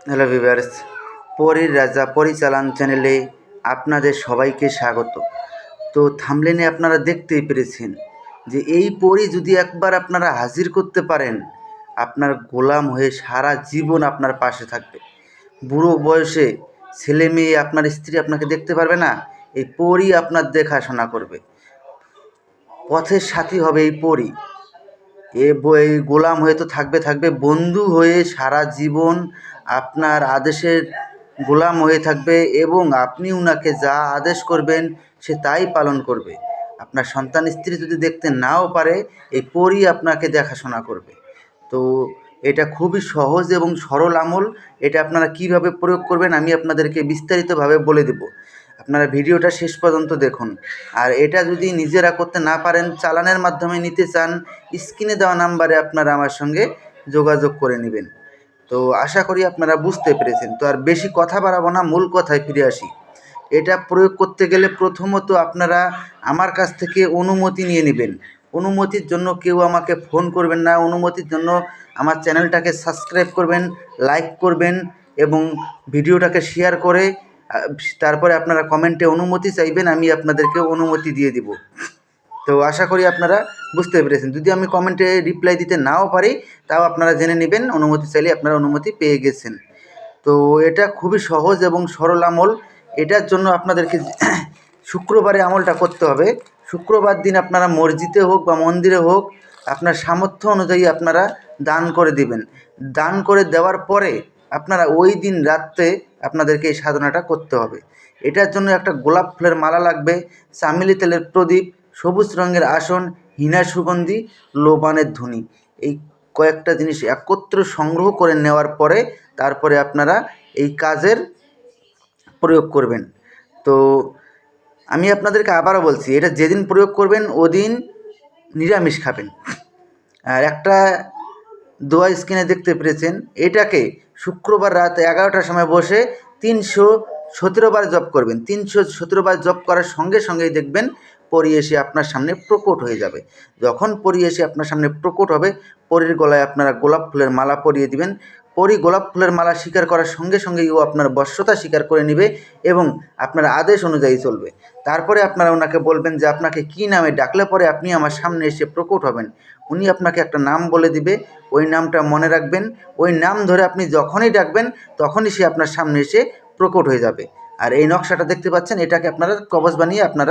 Hello viewers, পরীর রাজা পরিচালন চ্যানেলে আপনাদের সবাইকে স্বাগত। তো থাম্বনেলে আপনারা দেখতেই পেরেছেন যে এই পরী যদি একবার আপনারা হাজির করতে পারেন, আপনার গোলাম হয়ে সারা জীবন আপনার পাশে থাকবে। বুড়ো বয়সে ছেলে মেয়ে, আপনার স্ত্রী আপনাকে দেখতে পারবে না, এই পরী আপনার দেখাশোনা করবে। পথের সাথী হবে এই পরী। এই গোলাম হয়ে তো থাকবে, বন্ধু হয়ে সারা জীবন আপনার আদেশের গোলাম হয়ে থাকবে এবং আপনি উনাকে যা আদেশ করবেন সে তাই পালন করবে। আপনার সন্তান স্ত্রী যদি দেখতে নাও পারে, এই পরই আপনাকে দেখাশোনা করবে। তো এটা খুবই সহজ এবং সরল আমল। এটা আপনারা কিভাবে প্রয়োগ করবেন আমি আপনাদেরকে বিস্তারিতভাবে বলে দেব। আপনারা ভিডিওটা শেষ পর্যন্ত দেখুন। আর এটা যদি নিজেরা করতে না পারেন, চালানের মাধ্যমে নিতে চান, স্ক্রিনে দেওয়া নাম্বারে আপনারা আমার সঙ্গে যোগাযোগ করে নেবেন। তো আশা করি আপনারা বুঝতে পেরেছেন। তো আর বেশি কথা বাড়াবো না, মূল কথায় ফিরে আসি। এটা প্রয়োগ করতে গেলে প্রথমত আপনারা আমার কাছ থেকে অনুমতি নিয়ে নেবেন। অনুমতির জন্য কেউ আমাকে ফোন করবেন না। অনুমতির জন্য আমার চ্যানেলটাকে সাবস্ক্রাইব করবেন, লাইক করবেন এবং ভিডিওটাকে শেয়ার করে তারপরে আপনারা কমেন্টে অনুমতি চাইবেন, আমি আপনাদেরকে অনুমতি দিয়ে দিব। তো আশা করি আপনারা বুঝতে পেরেছেন। যদি আমি কমেন্টে রিপ্লাই দিতে নাও পারি, তাও আপনারা জেনে নেবেন অনুমতি চাইলে আপনারা অনুমতি পেয়ে গেছেন। তো এটা খুবই সহজ এবং সরল আমল। এটার জন্য আপনাদেরকে শুক্রবারে আমলটা করতে হবে। শুক্রবার দিন আপনারা মসজিদে হোক বা মন্দিরে হোক, আপনার সামর্থ্য অনুযায়ী আপনারা দান করে দিবেন। দান করে দেওয়ার পরে আপনারা ওই দিন রাত্রে আপনাদেরকে এই সাধনাটা করতে হবে। এটার জন্য একটা গোলাপ ফুলের মালা লাগবে, চামেলি তেলের প্রদীপ, সবুজ রঙের আসন, হীনা সুগন্ধি, লোবানের ধুনি। এই কয়েকটা জিনিস একত্র সংগ্রহ করে নেওয়ার পরে তারপরে আপনারা এই কাজের প্রয়োগ করবেন। তো আমি আপনাদেরকে আবারও বলছি, এটা যেদিন প্রয়োগ করবেন ওদিন নিরামিষ খাবেন। আর একটা দোয়া স্ক্রিনে দেখতে পেরেছেন, এটাকে শুক্রবার রাত 11টার সময় বসে 317 বার জপ করবেন। 317 বার জপ করার সঙ্গে সঙ্গেই দেখবেন পরী এসে আপনার সামনে প্রকট হয়ে যাবে। যখন পরী এসে আপনার সামনে প্রকট হবে, পরীর গলায় আপনারা গোলাপ ফুলের মালা পরিয়ে দিবেন। পরী গোলাপ ফুলের মালা স্বীকার করার সঙ্গে সঙ্গেই ও আপনার বশ্যতা স্বীকার করে নেবে এবং আপনার আদেশ অনুযায়ী চলবে। তারপরে আপনারা ওনাকে বলবেন যে আপনাকে কী নামে ডাকলে পরে আপনি আমার সামনে এসে প্রকট হবেন। উনি আপনাকে একটা নাম বলে দিবে, ওই নামটা মনে রাখবেন। ওই নাম ধরে আপনি যখনই ডাকবেন তখনই সে আপনার সামনে এসে প্রকট হয়ে যাবে। আর এই নকশাটা দেখতে পাচ্ছেন, এটাকে আপনারা কবচ বানিয়ে আপনারা